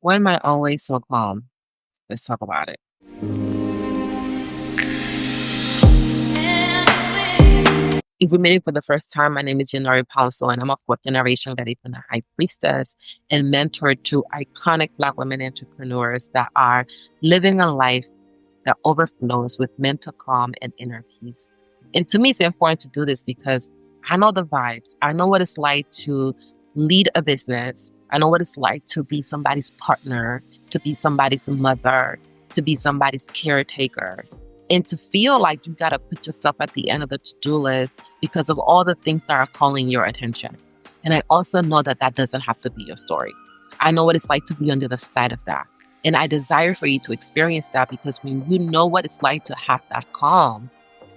Why am I always so calm? Let's talk about it. If we're meeting for the first time, my name is Yanari Palso, and I'm a fourth generation Garifuna high priestess and mentor to iconic Black women entrepreneurs that are living a life that overflows with mental calm and inner peace. And to me, it's important to do this because I know the vibes. I know what it's like to lead a business. I know what it's like to be somebody's partner, to be somebody's mother, to be somebody's caretaker, and to feel like you got to put yourself at the end of the to-do list because of all the things that are calling your attention. And I also know that that doesn't have to be your story. I know what it's like to be on the other side of that. And I desire for you to experience that because when you know what it's like to have that calm,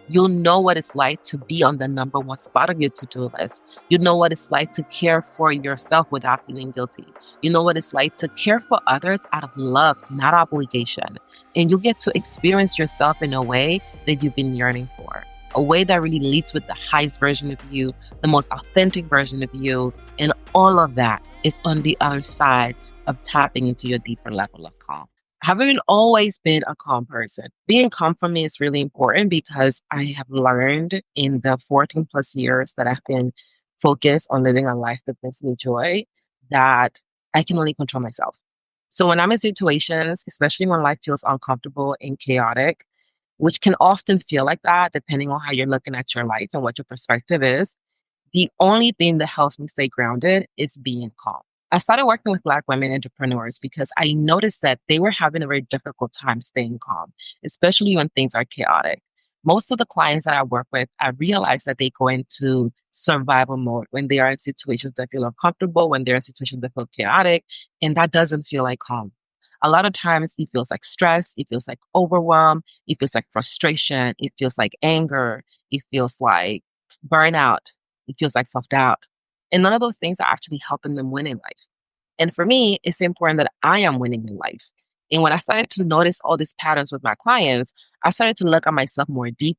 you'll know what it's like to be on the number one spot of your to-do list. You know what it's like to care for yourself without feeling guilty. You know what it's like to care for others out of love, not obligation. And you get to experience yourself in a way that you've been yearning for. A way that really leads with the highest version of you, the most authentic version of you. And all of that is on the other side of tapping into your deeper level of calm. I haven't always been a calm person. Being calm for me is really important because I have learned in the 14 plus years that I've been focused on living a life that brings me joy that I can only control myself. So when I'm in situations, especially when life feels uncomfortable and chaotic, which can often feel like that depending on how you're looking at your life and what your perspective is, the only thing that helps me stay grounded is being calm. I started working with Black women entrepreneurs because I noticed that they were having a very difficult time staying calm, especially when things are chaotic. Most of the clients that I work with, I realize that they go into survival mode when they are in situations that feel uncomfortable, when they're in situations that feel chaotic, and that doesn't feel like calm. A lot of times it feels like stress, it feels like overwhelm, it feels like frustration, it feels like anger, it feels like burnout, it feels like self doubt. And none of those things are actually helping them win in life. And for me, it's important that I am winning in life. And when I started to notice all these patterns with my clients, I started to look at myself more deep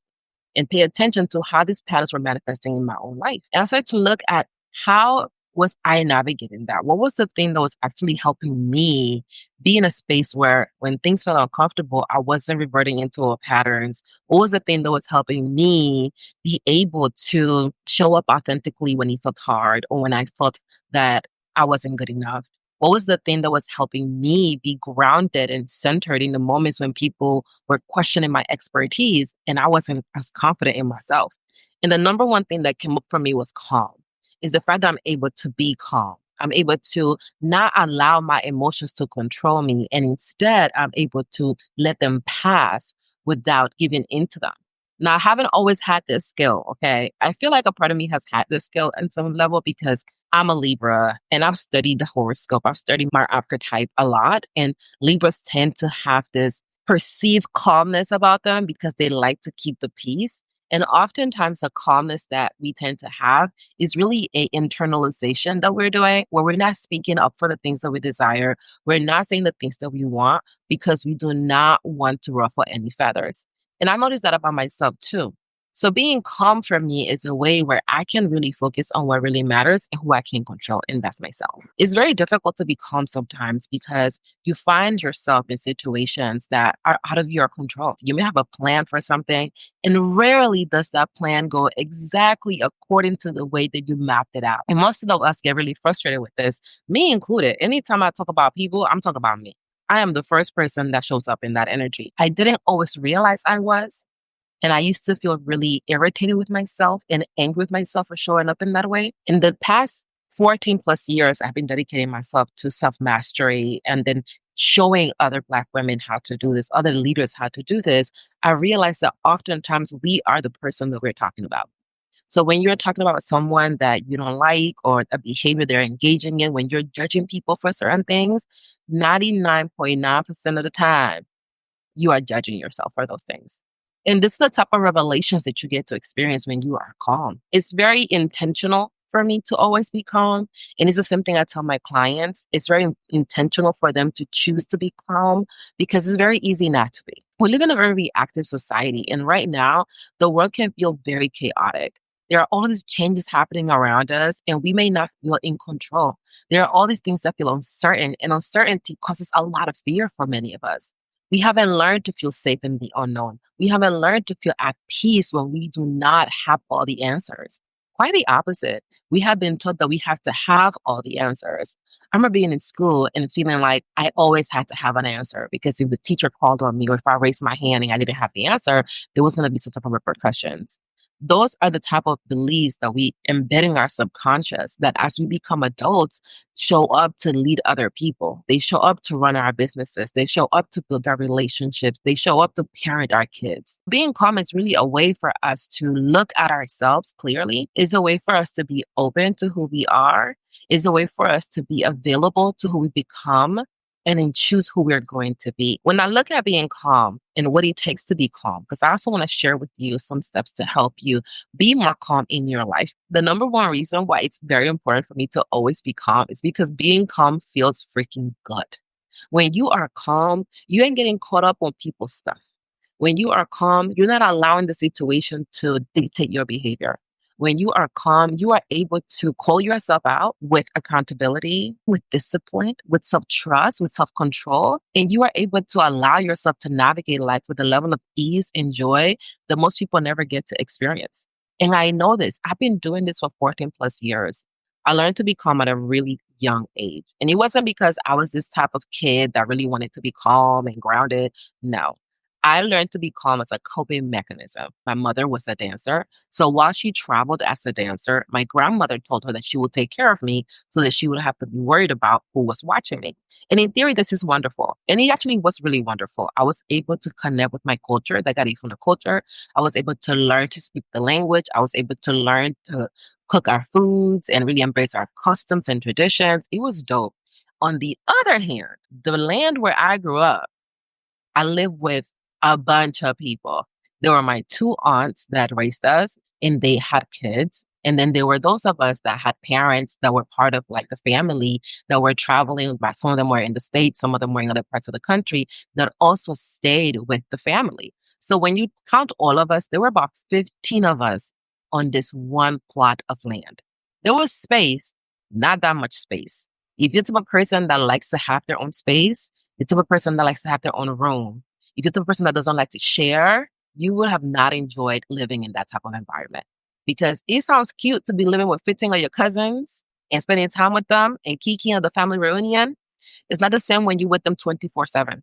and pay attention to how these patterns were manifesting in my own life. And I started to look at how was I navigating that? What was the thing that was actually helping me be in a space where when things felt uncomfortable, I wasn't reverting into old patterns? What was the thing that was helping me be able to show up authentically when it felt hard or when I felt that I wasn't good enough? What was the thing that was helping me be grounded and centered in the moments when people were questioning my expertise and I wasn't as confident in myself? And the number one thing that came up for me was calm, is the fact that I'm able to be calm. I'm able to not allow my emotions to control me. And instead, I'm able to let them pass without giving into them. Now, I haven't always had this skill, okay? I feel like a part of me has had this skill at some level because I'm a Libra and I've studied the horoscope. I've studied my archetype a lot. And Libras tend to have this perceived calmness about them because they like to keep the peace. And oftentimes, the calmness that we tend to have is really a internalization that we're doing, where we're not speaking up for the things that we desire. We're not saying the things that we want because we do not want to ruffle any feathers. And I noticed that about myself too. So being calm for me is a way where I can really focus on what really matters and who I can control, and that's myself. It's very difficult to be calm sometimes because you find yourself in situations that are out of your control. You may have a plan for something, and rarely does that plan go exactly according to the way that you mapped it out. And most of us get really frustrated with this, me included. Anytime I talk about people, I'm talking about me. I am the first person that shows up in that energy. I didn't always realize I was. And I used to feel really irritated with myself and angry with myself for showing up in that way. In the past 14 plus years, I've been dedicating myself to self mastery and then showing other Black women how to do this, other leaders how to do this. I realized that oftentimes we are the person that we're talking about. So when you're talking about someone that you don't like or a behavior they're engaging in, when you're judging people for certain things, 99.9% of the time, you are judging yourself for those things. And this is the type of revelations that you get to experience when you are calm. It's very intentional for me to always be calm. And it's the same thing I tell my clients. It's very intentional for them to choose to be calm because it's very easy not to be. We live in a very reactive society. And right now, the world can feel very chaotic. There are all these changes happening around us, and we may not feel in control. There are all these things that feel uncertain, and uncertainty causes a lot of fear for many of us. We haven't learned to feel safe in the unknown. We haven't learned to feel at peace when we do not have all the answers. Quite the opposite. We have been taught that we have to have all the answers. I remember being in school and feeling like I always had to have an answer because if the teacher called on me or if I raised my hand and I didn't have the answer, there was going to be some type of repercussions. Those are the type of beliefs that we embed in our subconscious that as we become adults show up to lead other people. They show up to run our businesses. They show up to build our relationships. They show up to parent our kids. Being calm is really a way for us to look at ourselves clearly, is a way for us to be open to who we are, is a way for us to be available to who we become and then choose who we're going to be. When I look at being calm and what it takes to be calm, because I also want to share with you some steps to help you be more calm in your life. The number one reason why it's very important for me to always be calm is because being calm feels freaking good. When you are calm, you ain't getting caught up on people's stuff. When you are calm, you're not allowing the situation to dictate your behavior. When you are calm, you are able to call yourself out with accountability, with discipline, with self trust, with self control. And you are able to allow yourself to navigate life with a level of ease and joy that most people never get to experience. And I know this. I've been doing this for 14 plus years. I learned to be calm at a really young age. And it wasn't because I was this type of kid that really wanted to be calm and grounded. No. I learned to be calm as a coping mechanism. My mother was a dancer. So while she traveled as a dancer, my grandmother told her that she would take care of me so that she would have to be worried about who was watching me. And in theory, this is wonderful. And it actually was really wonderful. I was able to connect with my culture that got it from the culture. I was able to learn to speak the language. I was able to learn to cook our foods and really embrace our customs and traditions. It was dope. On the other hand, the land where I grew up, I lived with a bunch of people. There were my two aunts that raised us, and they had kids. And then there were those of us that had parents that were part of like the family that were traveling. But some of them were in the States, some of them were in other parts of the country that also stayed with the family. So when you count all of us, there were about 15 of us on this one plot of land. There was space, not that much space. If you're the type of person that likes to have their own space, you're the type of person that likes to have their own room, if you're the person that doesn't like to share, you would have not enjoyed living in that type of environment. Because it sounds cute to be living with 15 of your cousins and spending time with them and kiki at the family reunion. It's not the same when you're with them 24/7.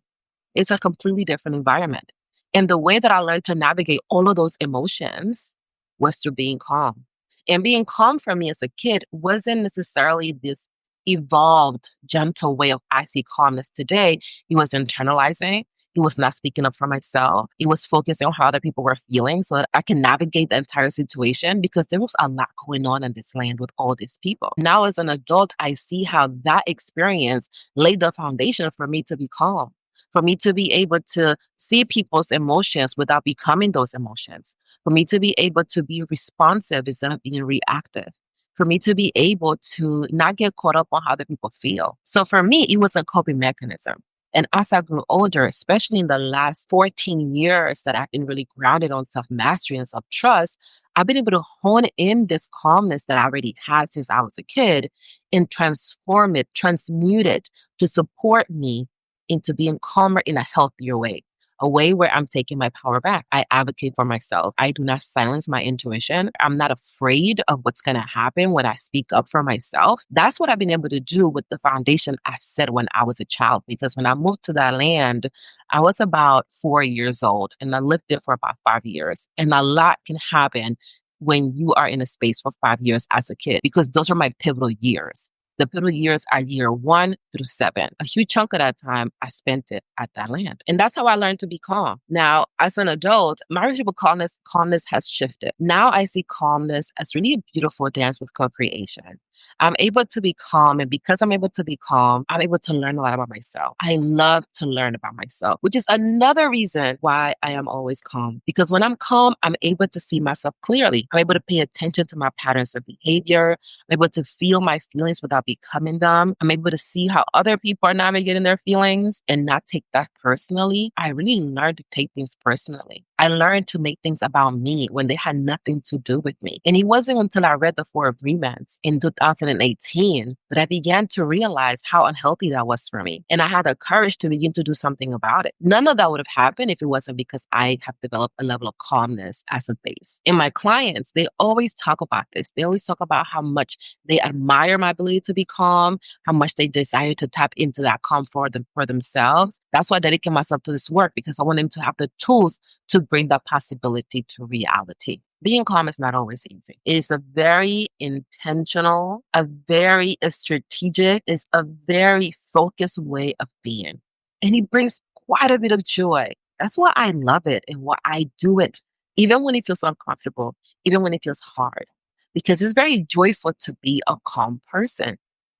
It's a completely different environment. And the way that I learned to navigate all of those emotions was through being calm. And being calm for me as a kid wasn't necessarily this evolved, gentle way of I see calmness today. It was internalizing. It was not speaking up for myself. It was focusing on how other people were feeling so that I can navigate the entire situation because there was a lot going on in this land with all these people. Now, as an adult, I see how that experience laid the foundation for me to be calm, for me to be able to see people's emotions without becoming those emotions, for me to be able to be responsive instead of being reactive, for me to be able to not get caught up on how other people feel. So for me, it was a coping mechanism. And as I grew older, especially in the last 14 years that I've been really grounded on self mastery and self trust, I've been able to hone in this calmness that I already had since I was a kid and transform it, transmute it to support me into being calmer in a healthier way. A way where I'm taking my power back. I advocate for myself. I do not silence my intuition. I'm not afraid of what's going to happen when I speak up for myself. That's what I've been able to do with the foundation I set when I was a child. Because when I moved to that land, I was about 4 years old and I lived there for about 5 years. And a lot can happen when you are in a space for 5 years as a kid, because those are my pivotal years. The pivotal years are year 1 through 7. A huge chunk of that time, I spent it at that land. And that's how I learned to be calm. Now, as an adult, my relationship with calmness has shifted. Now I see calmness as really a beautiful dance with co-creation. I'm able to be calm. And because I'm able to be calm, I'm able to learn a lot about myself. I love to learn about myself, which is another reason why I am always calm. Because when I'm calm, I'm able to see myself clearly. I'm able to pay attention to my patterns of behavior. I'm able to feel my feelings without becoming them. I'm able to see how other people are navigating their feelings and not take that personally, I really learned to take things personally. I learned to make things about me when they had nothing to do with me. And it wasn't until I read the Four Agreements in 2018 that I began to realize how unhealthy that was for me. And I had the courage to begin to do something about it. None of that would have happened if it wasn't because I have developed a level of calmness as a base. And my clients, they always talk about this. They always talk about how much they admire my ability to be calm, how much they desire to tap into that calm for themselves. That's why I dedicate myself to this work, because I want them to have the tools to bring that possibility to reality. Being calm is not always easy. It is a very intentional, a very strategic, it's a very focused way of being. And it brings quite a bit of joy. That's why I love it and why I do it, even when it feels uncomfortable, even when it feels hard, because it's very joyful to be a calm person.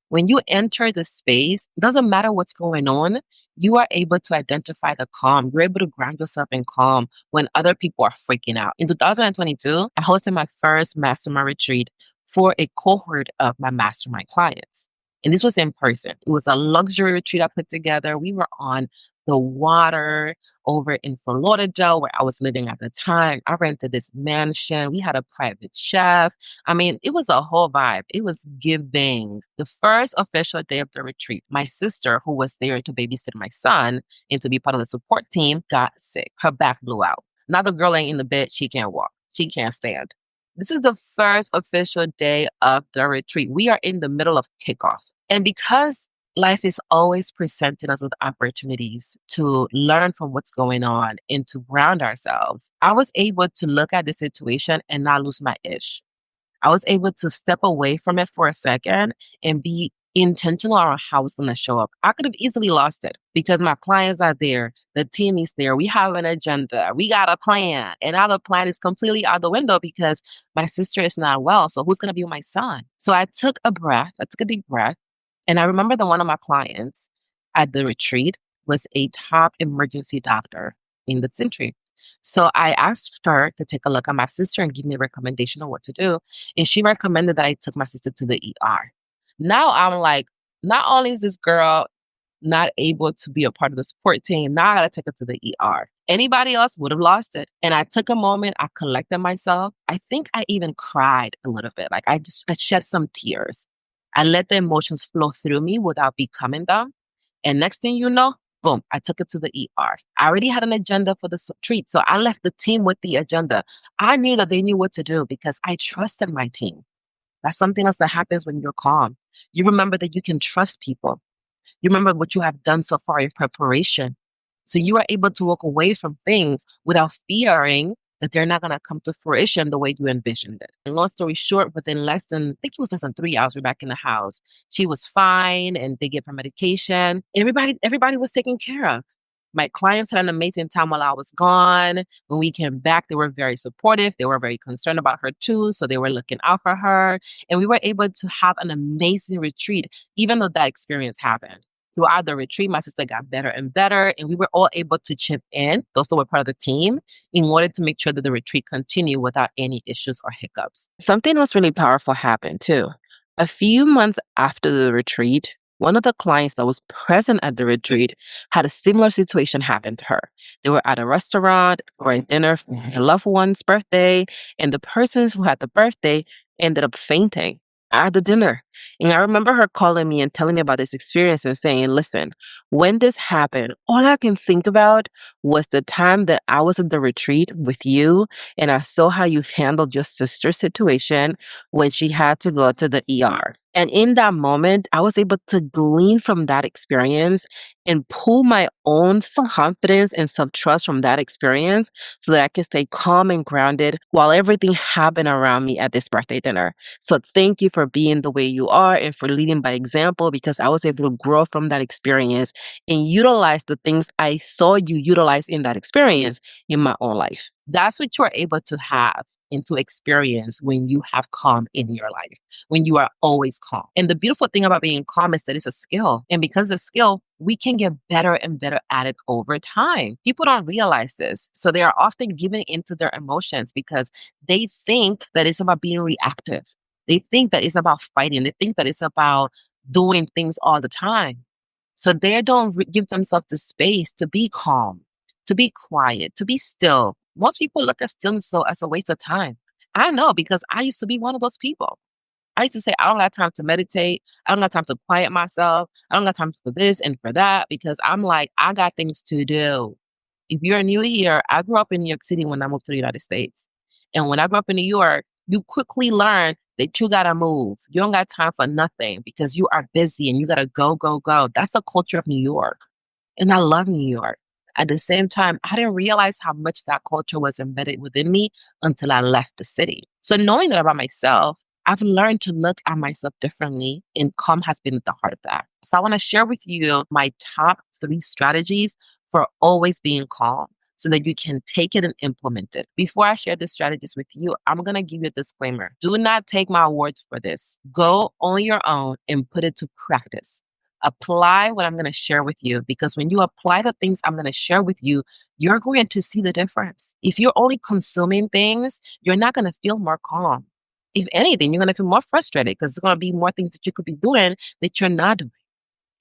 When you enter the space, it doesn't matter what's going on, you are able to identify the calm. You're able to ground yourself in calm when other people are freaking out. In 2022, I hosted my first mastermind retreat for a cohort of my mastermind clients. And this was in person. It was a luxury retreat I put together. We were on the water over in Fort Lauderdale, where I was living at the time. I rented this mansion. We had a private chef. I mean, it was a whole vibe. It was giving. The first official day of the retreat, my sister, who was there to babysit my son and to be part of the support team, got sick. Her back blew out. Now the girl ain't in the bed. She can't walk. She can't stand. This is the first official day of the retreat. We are in the middle of kickoff. And because life is always presenting us with opportunities to learn from what's going on and to ground ourselves, I was able to look at the situation and not lose my ish. I was able to step away from it for a second and be intentional on how it's going to show up. I could have easily lost it because my clients are there, the team is there, we have an agenda, we got a plan, and now the plan is completely out the window because my sister is not well. So who's going to be with my son? So I took a deep breath, and I remember that one of my clients at the retreat was a top emergency doctor in the country. So I asked her to take a look at my sister and give me a recommendation on what to do. And she recommended that I took my sister to the ER. Now I'm like, not only is this girl not able to be a part of the support team, now I gotta take her to the ER. Anybody else would have lost it. And I took a moment, I collected myself. I think I even cried a little bit. Like I shed some tears. I let the emotions flow through me without becoming them. And next thing you know, boom, I took it to the ER. I already had an agenda for the treat. So I left the team with the agenda. I knew that they knew what to do because I trusted my team. That's something else that happens when you're calm. You remember that you can trust people. You remember what you have done so far in preparation. So you are able to walk away from things without fearing that they're not going to come to fruition the way you envisioned it. And long story short, within I think it was less than 3 hours, we're back in the house. She was fine and they gave her medication. Everybody was taken care of. My clients had an amazing time while I was gone. When we came back, they were very supportive. They were very concerned about her too. So they were looking out for her. And we were able to have an amazing retreat, even though that experience happened. Throughout the retreat, my sister got better and better, and we were all able to chip in, those that were part of the team, in order to make sure that the retreat continued without any issues or hiccups. Something else really powerful happened too. A few months after the retreat, one of the clients that was present at the retreat had a similar situation happen to her. They were at a restaurant or a dinner for a loved one's birthday, and the persons who had the birthday ended up fainting at the dinner. And I remember her calling me and telling me about this experience and saying, listen, when this happened, all I can think about was the time that I was at the retreat with you and I saw how you handled your sister's situation when she had to go to the ER. And in that moment, I was able to glean from that experience and pull my own confidence and self-trust from that experience so that I can stay calm and grounded while everything happened around me at this birthday dinner. So thank you for being the way you are and for leading by example, because I was able to grow from that experience and utilize the things I saw you utilize in that experience in my own life. That's what you're able to have and to experience when you have calm in your life, when you are always calm. And the beautiful thing about being calm is that it's a skill. And because it's a skill, we can get better and better at it over time. People don't realize this. So they are often giving into their emotions because they think that it's about being reactive. They think that it's about fighting. They think that it's about doing things all the time. So they don't give themselves the space to be calm, to be quiet, to be still. Most people look at stillness as a waste of time. I know because I used to be one of those people. I used to say, I don't got time to meditate. I don't got time to quiet myself. I don't got time for this and for that because I'm like, I got things to do. If you're new here, I grew up in New York City when I moved to the United States. And when I grew up in New York, you quickly learn that you gotta move. You don't got time for nothing because you are busy and you gotta go, go, go. That's the culture of New York. And I love New York. At the same time, I didn't realize how much that culture was embedded within me until I left the city. So knowing that about myself, I've learned to look at myself differently, and calm has been at the heart of that. So I want to share with you my top 3 strategies for always being calm so that you can take it and implement it. Before I share the strategies with you, I'm going to give you a disclaimer. Do not take my words for this. Go on your own and put it to practice. Apply what I'm going to share with you because when you apply the things I'm going to share with you, you're going to see the difference. If you're only consuming things, you're not going to feel more calm. If anything, you're going to feel more frustrated because there's going to be more things that you could be doing that you're not doing.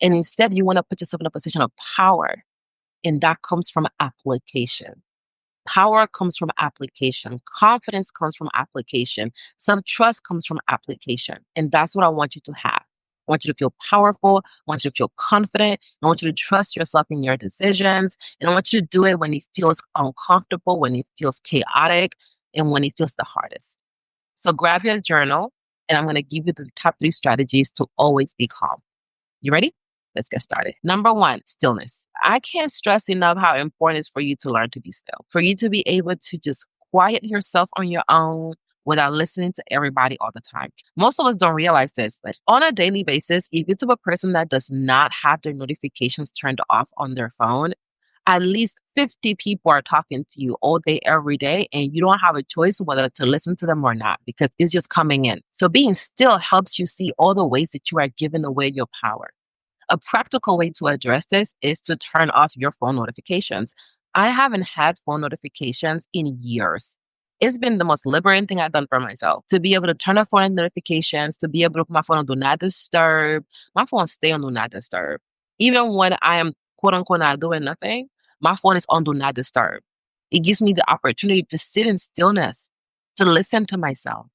And instead, you want to put yourself in a position of power. And that comes from application. Power comes from application. Confidence comes from application. Self-trust comes from application. And that's what I want you to have. I want you to feel powerful. I want you to feel confident. I want you to trust yourself in your decisions. And I want you to do it when it feels uncomfortable, when it feels chaotic, and when it feels the hardest. So grab your journal, and I'm going to give you the top 3 strategies to always be calm. You ready? Let's get started. Number 1, stillness. I can't stress enough how important it is for you to learn to be still, for you to be able to just quiet yourself on your own without listening to everybody all the time. Most of us don't realize this, but on a daily basis, if you're a person that does not have their notifications turned off on their phone, at least 50 people are talking to you all day, every day, and you don't have a choice whether to listen to them or not because it's just coming in. So being still helps you see all the ways that you are giving away your power. A practical way to address this is to turn off your phone notifications. I haven't had phone notifications in years. It's been the most liberating thing I've done for myself to be able to turn off phone notifications, to be able to put my phone on do not disturb. My phone stay on do not disturb. Even when I am quote unquote not doing nothing, my phone is on do not disturb. It gives me the opportunity to sit in stillness, to listen to myself,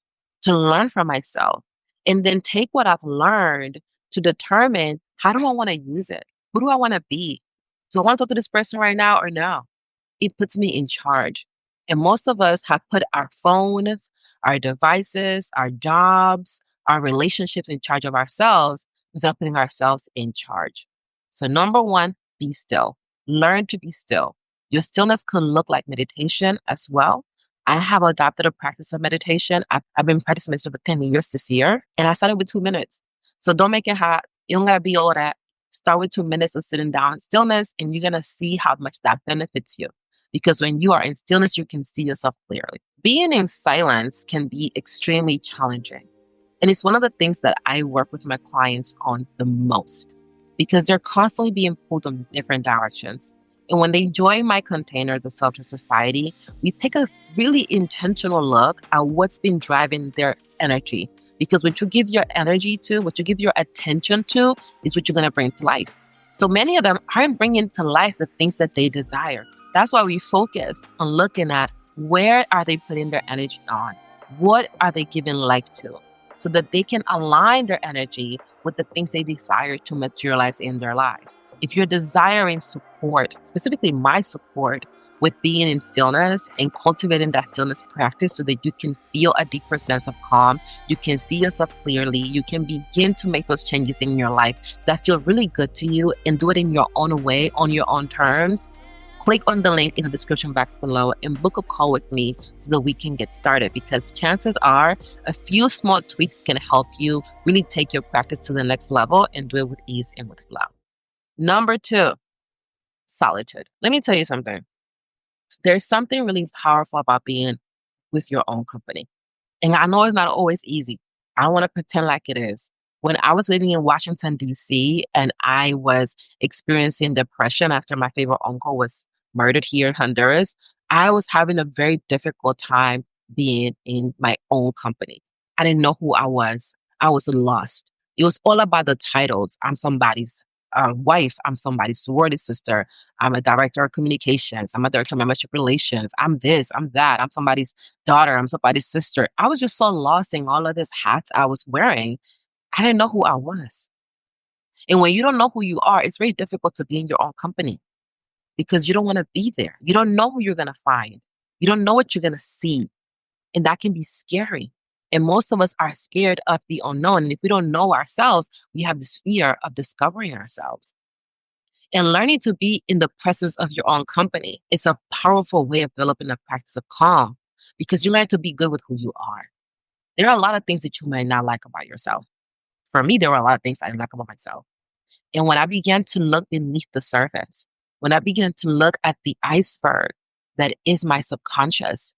to learn from myself, and then take what I've learned to determine how do I want to use it? Who do I want to be? Do I want to talk to this person right now or no? It puts me in charge. And most of us have put our phones, our devices, our jobs, our relationships in charge of ourselves instead of putting ourselves in charge. So, number 1, be still. Learn to be still. Your stillness can look like meditation as well. I have adopted a practice of meditation. I've been practicing this for 10 years this year, and I started with 2 minutes. So don't make it hot. You don't gotta be all that. Start with 2 minutes of sitting down in stillness, and you're gonna see how much that benefits you. Because when you are in stillness, you can see yourself clearly. Being in silence can be extremely challenging. And it's one of the things that I work with my clients on the most because they're constantly being pulled in different directions. And when they join my container, the Self Trust Society, we take a really intentional look at what's been driving their energy. Because what you give your energy to, what you give your attention to, is what you're going to bring to life. So many of them aren't bringing to life the things that they desire. That's why we focus on looking at where are they putting their energy on? What are they giving life to? So that they can align their energy with the things they desire to materialize in their life. If you're desiring support, specifically my support, with being in stillness and cultivating that stillness practice so that you can feel a deeper sense of calm, you can see yourself clearly, you can begin to make those changes in your life that feel really good to you and do it in your own way, on your own terms, click on the link in the description box below and book a call with me so that we can get started because chances are a few small tweaks can help you really take your practice to the next level and do it with ease and with flow. Number 2, solitude. Let me tell you something. There's something really powerful about being with your own company. And I know it's not always easy. I don't want to pretend like it is. When I was living in Washington, D.C., and I was experiencing depression after my favorite uncle was murdered here in Honduras, I was having a very difficult time being in my own company. I didn't know who I was. I was lost. It was all about the titles. I'm somebody's wife. I'm somebody's sorority sister. I'm a director of communications. I'm a director of membership relations. I'm this, I'm that. I'm somebody's daughter. I'm somebody's sister. I was just so lost in all of these hats I was wearing. I didn't know who I was. And when you don't know who you are, it's very difficult to be in your own company because you don't want to be there. You don't know who you're going to find. You don't know what you're going to see. And that can be scary. And most of us are scared of the unknown. And if we don't know ourselves, we have this fear of discovering ourselves. And learning to be in the presence of your own company is a powerful way of developing a practice of calm because you learn to be good with who you are. There are a lot of things that you might not like about yourself. For me, there were a lot of things I didn't like about myself. And when I began to look beneath the surface, when I began to look at the iceberg that is my subconscious,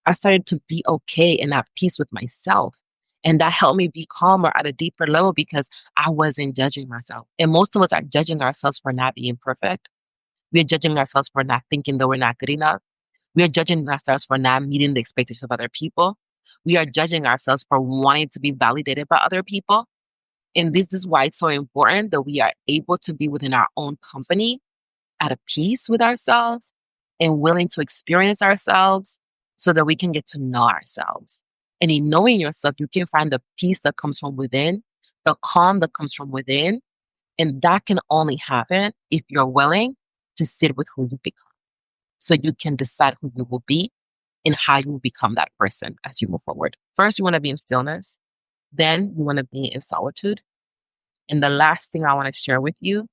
I started to be okay and at peace with myself. And that helped me be calmer at a deeper level because I wasn't judging myself. And most of us are judging ourselves for not being perfect. We're judging ourselves for not thinking that we're not good enough. We are judging ourselves for not meeting the expectations of other people. We are judging ourselves for wanting to be validated by other people. And this is why it's so important that we are able to be within our own company at a peace with ourselves and willing to experience ourselves so that we can get to know ourselves. And in knowing yourself, you can find the peace that comes from within, the calm that comes from within. And that can only happen if you're willing to sit with who you become. So you can decide who you will be and how you will become that person as you move forward. First, you want to be in stillness. Then you want to be in solitude. And the last thing I want to share with you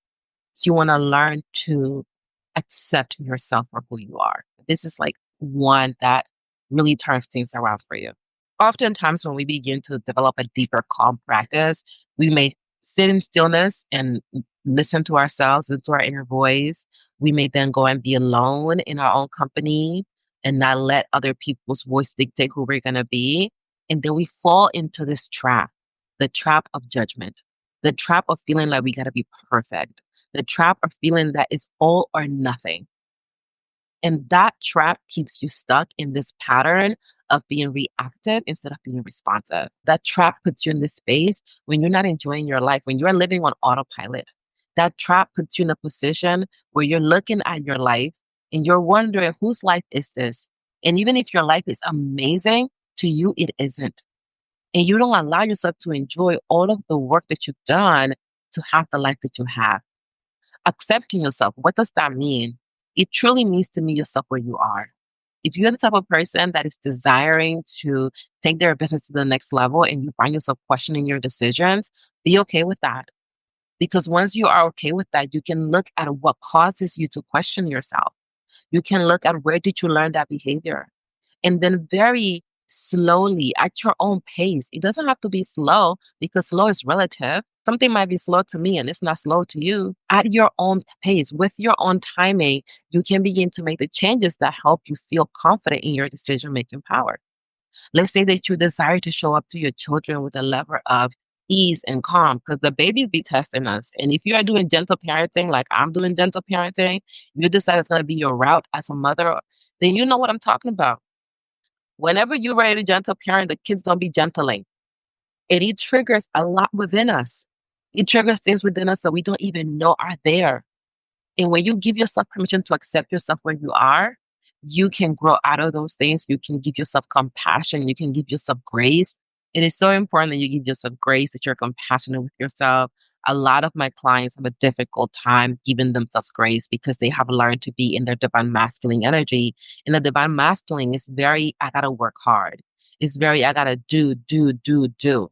is you want to learn to accept yourself for who you are. This is like one that really turns things around for you. Oftentimes, when we begin to develop a deeper calm practice, we may sit in stillness and listen to ourselves, listen to our inner voice. We may then go and be alone in our own company and not let other people's voice dictate who we're going to be. And then we fall into this trap, the trap of judgment, the trap of feeling like we got to be perfect, the trap of feeling that it's all or nothing. And that trap keeps you stuck in this pattern of being reactive instead of being responsive. That trap puts you in this space when you're not enjoying your life, when you're living on autopilot. That trap puts you in a position where you're looking at your life and you're wondering whose life is this? And even if your life is amazing, to you, it isn't. And you don't allow yourself to enjoy all of the work that you've done to have the life that you have. Accepting yourself, what does that mean? It truly means to meet yourself where you are. If you're the type of person that is desiring to take their business to the next level and you find yourself questioning your decisions, be okay with that. Because once you are okay with that, you can look at what causes you to question yourself. You can look at where did you learn that behavior? And then very slowly at your own pace. It doesn't have to be slow because slow is relative. Something might be slow to me and it's not slow to you. At your own pace, with your own timing, you can begin to make the changes that help you feel confident in your decision making power. Let's say that you desire to show up to your children with a level of ease and calm because the babies be testing us. And if you are doing gentle parenting, like I'm doing gentle parenting, you decide it's going to be your route as a mother, then you know what I'm talking about. Whenever you're ready to gentle parent, the kids don't be gentling. And it triggers a lot within us. It triggers things within us that we don't even know are there. And when you give yourself permission to accept yourself where you are, you can grow out of those things. You can give yourself compassion. You can give yourself grace. It is so important that you give yourself grace, that you're compassionate with yourself. A lot of my clients have a difficult time giving themselves grace because they have learned to be in their divine masculine energy. And the divine masculine is very, I gotta work hard. It's very, I gotta do, do, do, do.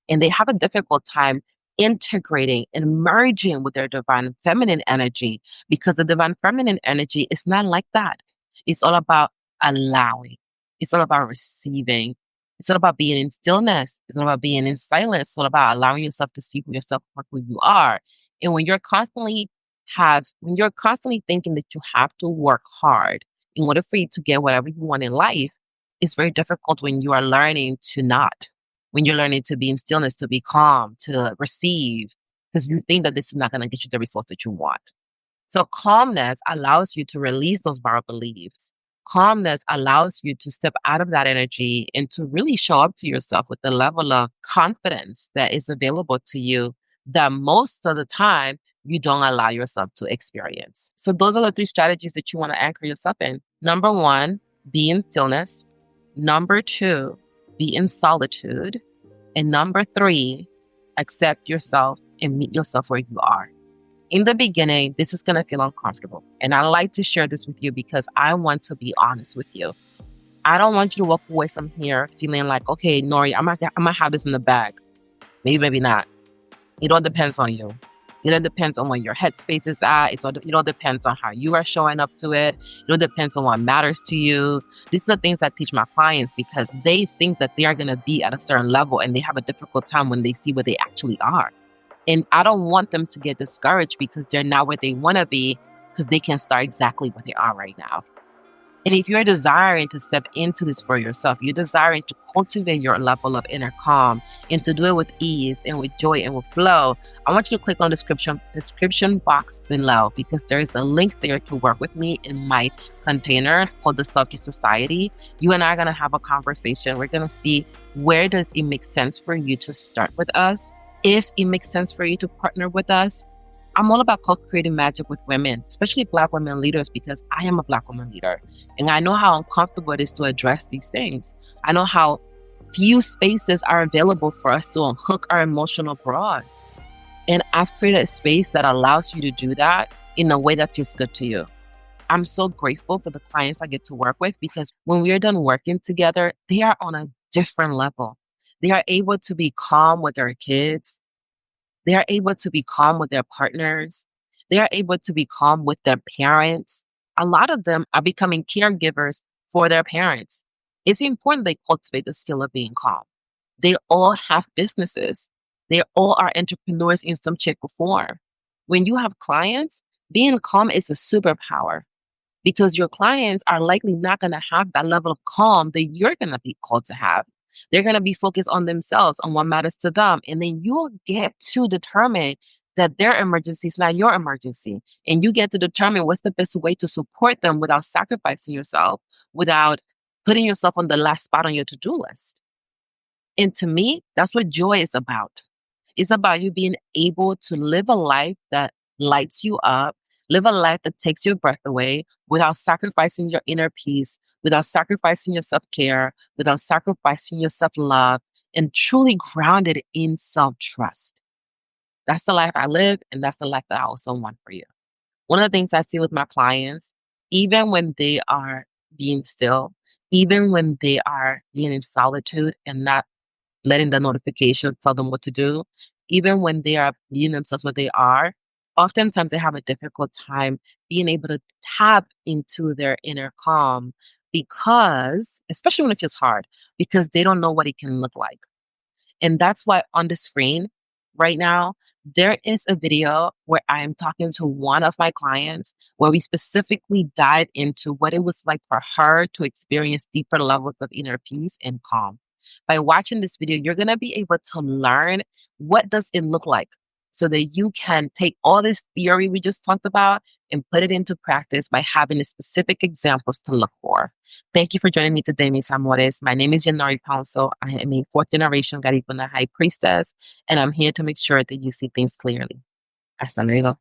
And they have a difficult time integrating and merging with their divine feminine energy because the divine feminine energy is not like that. It's all about allowing, it's all about receiving, it's all about being in stillness, it's all about being in silence, it's all about allowing yourself to see who yourself for who you are. And when you're constantly thinking that you have to work hard in order for you to get whatever you want in life, it's very difficult when you are learning to not, when you're learning to be in stillness, to be calm, to receive, because you think that this is not going to get you the results that you want. So calmness allows you to release those borrowed beliefs. Calmness allows you to step out of that energy and to really show up to yourself with the level of confidence that is available to you that most of the time you don't allow yourself to experience. So those are the three strategies that you want to anchor yourself in. Number one, be in stillness. Number two, be in solitude. And number three, accept yourself and meet yourself where you are. In the beginning, this is going to feel uncomfortable. And I like to share this with you because I want to be honest with you. I don't want you to walk away from here feeling like, okay, Nori, I might have this in the bag. Maybe, maybe not. It all depends on you. It all depends on where your headspace is at. It all depends on how you are showing up to it. It all depends on what matters to you. These are the things I teach my clients because they think that they are going to be at a certain level and they have a difficult time when they see where they actually are. And I don't want them to get discouraged because they're not where they want to be because they can start exactly where they are right now. And if you're desiring to step into this for yourself, you're desiring to cultivate your level of inner calm and to do it with ease and with joy and with flow, I want you to click on the description box below because there is a link there to work with me in my container called the Self-Care Society. You and I are going to have a conversation. We're going to see where does it make sense for you to start with us, if it makes sense for you to partner with us. I'm all about co-creating magic with women, especially Black women leaders, because I am a Black woman leader. And I know how uncomfortable it is to address these things. I know how few spaces are available for us to unhook our emotional bras. And I've created a space that allows you to do that in a way that feels good to you. I'm so grateful for the clients I get to work with because when we are done working together, they are on a different level. They are able to be calm with their kids. They are able to be calm with their partners. They are able to be calm with their parents. A lot of them are becoming caregivers for their parents. It's important they cultivate the skill of being calm. They all have businesses. They all are entrepreneurs in some shape or form. When you have clients, being calm is a superpower because your clients are likely not going to have that level of calm that you're going to be called to have. They're going to be focused on themselves, on what matters to them. And then you'll get to determine that their emergency is not your emergency. And you get to determine what's the best way to support them without sacrificing yourself, without putting yourself on the last spot on your to-do list. And to me, that's what joy is about. It's about you being able to live a life that lights you up, live a life that takes your breath away without sacrificing your inner peace, without sacrificing your self-care, without sacrificing your self-love, and truly grounded in self-trust. That's the life I live, and that's the life that I also want for you. One of the things I see with my clients, even when they are being still, even when they are being in solitude and not letting the notifications tell them what to do, even when they are being themselves what they are, oftentimes they have a difficult time being able to tap into their inner calm because, especially when it feels hard, because they don't know what it can look like. And that's why on the screen right now, there is a video where I am talking to one of my clients where we specifically dive into what it was like for her to experience deeper levels of inner peace and calm. By watching this video, you're going to be able to learn what does it look like so that you can take all this theory we just talked about and put it into practice by having the specific examples to look for. Thank you for joining me today, mis amores. My name is Yanari Ponso. I am a fourth generation Garifuna high priestess, and I'm here to make sure that you see things clearly. Hasta luego.